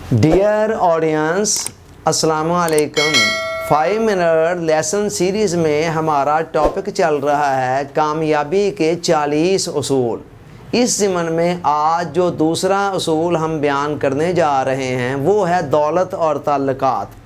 Dear audience, अस्सलाम वालेकुम। 5 minute lesson series में हमारा टॉपिक चल रहा है कामयाबी के 40 उसूल। इस ज़िमन में आज जो दूसरा उसूल हम बयान करने जा रहे हैं वो है दौलत और ताल्लुकात।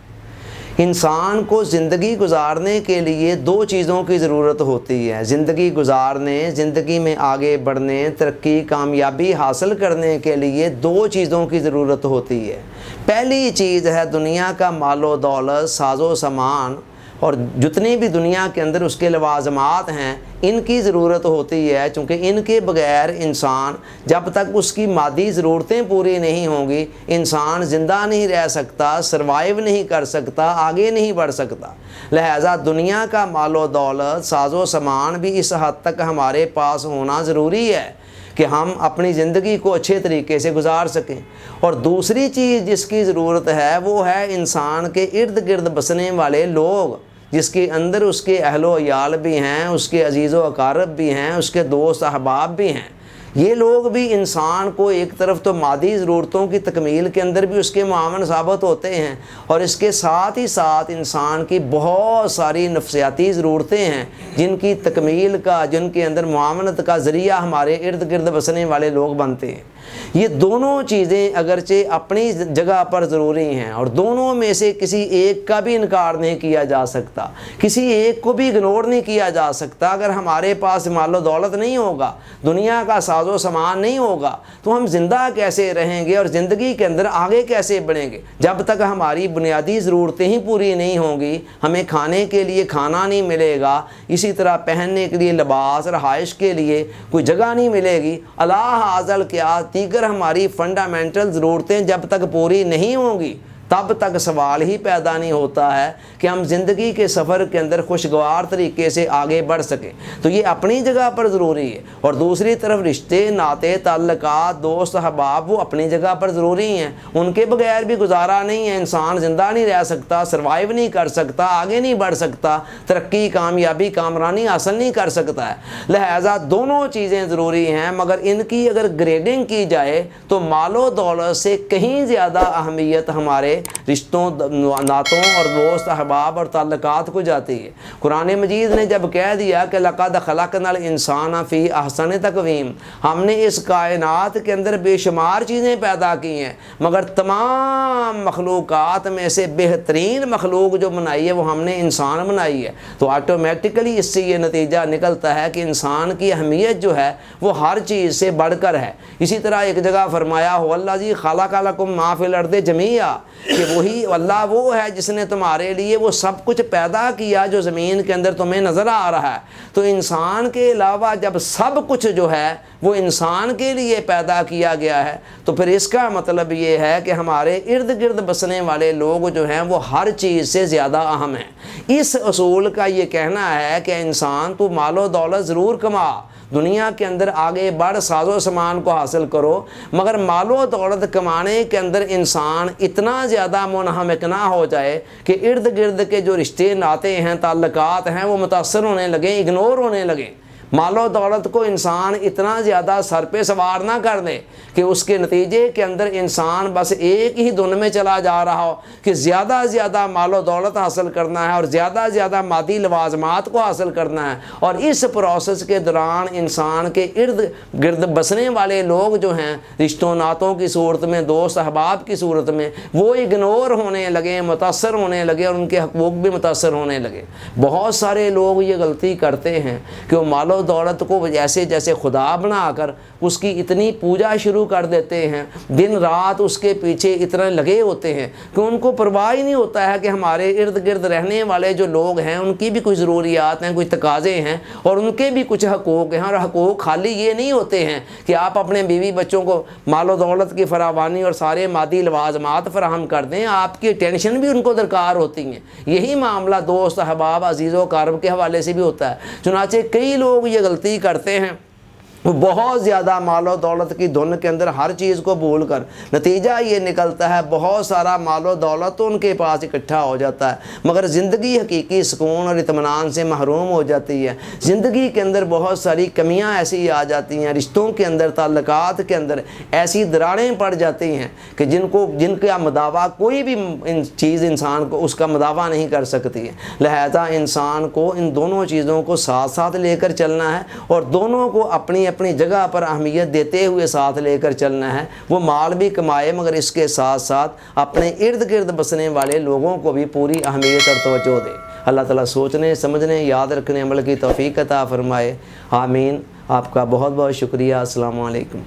इंसान को ज़िंदगी गुजारने के लिए दो चीज़ों की ज़रूरत होती है। ज़िंदगी गुजारने, ज़िंदगी में आगे बढ़ने, तरक्की, कामयाबी हासिल करने के लिए दो चीज़ों की ज़रूरत होती है। पहली चीज़ है दुनिया का मालो दौलत, साजो सामान और जितनी भी दुनिया के अंदर उसके लवाजमात हैं, इनकी ज़रूरत होती है। चूँकि इनके बग़ैर इंसान जब तक उसकी मादी ज़रूरतें पूरी नहीं होंगी, इंसान ज़िंदा नहीं रह सकता, सरवाइव नहीं कर सकता, आगे नहीं बढ़ सकता। लिहाजा दुनिया का मालो दौलत, साजो सामान भी इस हद तक हमारे पास होना ज़रूरी है कि हम अपनी ज़िंदगी को अच्छे तरीके से गुजार सकें। और दूसरी चीज़ जिसकी ज़रूरत है वो है इंसान के इर्द गिर्द बसने वाले लोग, जिसके अंदर उसके अहलो याल भी हैं, उसके अजीज़ व अकारब भी हैं, उसके दोस्त अहबाब भी हैं। ये लोग भी इंसान को एक तरफ तो मादी ज़रूरतों की तकमील के अंदर भी उसके मुआवन साबित होते हैं, और इसके साथ ही साथ इंसान की बहुत सारी नफ्सियाती ज़रूरतें हैं जिनकी तकमील का, जिनके अंदर मुआवनत का ज़रिया हमारे इर्द गिर्द बसने वाले लोग बनते हैं। ये दोनों चीज़ें अगरचे अपनी जगह पर ज़रूरी हैं और दोनों में से किसी एक का भी इनकार नहीं किया जा सकता, किसी एक को भी इग्नोर नहीं किया जा सकता। अगर हमारे पास मालो दौलत नहीं होगा, दुनिया का साजो सामान नहीं होगा, तो हम ज़िंदा कैसे रहेंगे और ज़िंदगी के अंदर आगे कैसे बढ़ेंगे? जब तक हमारी बुनियादी ज़रूरतें ही पूरी नहीं होंगी, हमें खाने के लिए खाना नहीं मिलेगा, इसी तरह पहनने के लिए लिबास, रहाइश के लिए कोई जगह नहीं मिलेगी, अला हाज़ल क्या दीगर हमारी फंडामेंटल ज़रूरतें जब तक पूरी नहीं होंगी, तब तक सवाल ही पैदा नहीं होता है कि हम ज़िंदगी के सफ़र के अंदर खुशगवार तरीके से आगे बढ़ सकें। तो ये अपनी जगह पर ज़रूरी है। और दूसरी तरफ रिश्ते, नाते, ताल्लुकात, दोस्त अहबाब वो अपनी जगह पर ज़रूरी हैं। उनके बगैर भी गुजारा नहीं है, इंसान ज़िंदा नहीं रह सकता, सर्वाइव नहीं कर सकता, आगे नहीं बढ़ सकता, तरक्की, कामयाबी, कामरानी हासिल नहीं कर सकता है। लिहाजा दोनों चीज़ें ज़रूरी हैं, मगर इनकी अगर ग्रेडिंग की जाए तो मालो दौलत से कहीं ज़्यादा अहमियत हमारे रिश्तों, नातों और दोस्त अहबाब और ताल्लुकात को जाती है। कुरान मजीद ने जब कह दिया कि लक़द ख़लक़नल इंसान फ़ी अहसन तक़वीम, हमने इस कायनात के अंदर बेशुमार चीज़ें पैदा की हैं, मगर तमाम मखलूक़ात में से बेहतरीन मखलूक जो बनाई है वो हमने इंसान बनाई है, तो ऑटोमेटिकली इससे ये नतीजा निकलता है कि इंसान की अहमियत जो है वो हर चीज़ से बढ़कर है। इसी तरह एक जगह फरमाया हुवल्लज़ी ख़लक़ लकुम मा फ़िल अर्दि जमीआ, कि वही अल्लाह वो है जिसने तुम्हारे लिए वो सब कुछ पैदा किया जो ज़मीन के अंदर तुम्हें नज़र आ रहा है। तो इंसान के अलावा जब सब कुछ जो है वो इंसान के लिए पैदा किया गया है, तो फिर इसका मतलब ये है कि हमारे इर्द गिर्द बसने वाले लोग जो हैं वो हर चीज़ से ज़्यादा अहम हैं। इस असूल का ये कहना है कि इंसान तो मालो दौलत ज़रूर कमा, दुनिया के अंदर आगे बढ़, साजो सामान को हासिल करो, मगर मालो दौलत कमाने के अंदर इंसान इतना ज़्यादा मुनहमिक ना हो जाए कि इर्द गिर्द के जो रिश्ते, नाते हैं, ताल्लुकात हैं वो मुतासर होने लगें, इग्नोर होने लगें। मालो दौलत को इंसान इतना ज़्यादा सर पे सवार ना कर दे कि उसके नतीजे के अंदर इंसान बस एक ही धुन में चला जा रहा हो कि ज़्यादा से ज़्यादा मालो दौलत हासिल करना है और ज़्यादा से ज़्यादा मादी लवाजमात को हासिल करना है, और इस प्रोसेस के दौरान इंसान के इर्द गिर्द बसने वाले लोग जो हैं रिश्तों नातों की सूरत में, दोस्त अहबाब की सूरत में, वो इग्नोर होने लगे, मुतासर होने लगे और उनके हकूक़ भी मुतासर होने लगे। बहुत सारे लोग ये गलती करते हैं कि वो मालो दौलत को जैसे जैसे खुदा बनाकर उसकी इतनी पूजा शुरू कर देते हैं, दिन रात उसके पीछे इतने लगे होते हैं कि उनको परवाह ही नहीं होता है कि हमारे इर्द गिर्द रहने वाले जो लोग हैं उनकी भी कुछ ज़रूरियात हैं, कुछ तकाज़े हैं और उनके भी कुछ हकूक़ हैं। और हकूक़ खाली ये नहीं होते हैं कि आप अपने बीवी बच्चों को मालो दौलत की फरावानी और सारे मादी लवाजमात फराहम कर दें, आपकी टेंशन भी उनको दरकार होती हैं। यही मामला दोस्त अहबाब, अजीज़ व अकारब के हवाले से भी होता है। चुनाचे कई लोग ये गलती करते हैं وہ بہت زیادہ مال و دولت کی دھن کے اندر ہر چیز کو بھول کر نتیجہ یہ نکلتا ہے بہت سارا مال و دولت تو ان کے پاس اکٹھا ہو جاتا ہے، مگر زندگی حقیقی سکون اور اطمینان سے محروم ہو جاتی ہے۔ زندگی کے اندر بہت ساری کمیاں ایسی آ جاتی ہیں، رشتوں کے اندر، تعلقات کے اندر ایسی دراڑیں پڑ جاتی ہیں کہ جن کا مداوع کوئی بھی چیز انسان کو اس کا مداوع نہیں کر سکتی ہے۔ لہذا انسان کو ان دونوں چیزوں کو ساتھ ساتھ لے کر چلنا ہے اور دونوں کو اپنی جگہ پر اہمیت دیتے ہوئے ساتھ لے کر چلنا ہے۔ وہ مال بھی کمائے مگر اس کے ساتھ ساتھ اپنے ارد گرد بسنے والے لوگوں کو بھی پوری اہمیت اور توجہ دے۔ اللہ تعالیٰ سوچنے، سمجھنے، یاد رکھنے، عمل کی توفیق عطا فرمائے، آمین۔ آپ کا بہت بہت شکریہ۔ السلام علیکم۔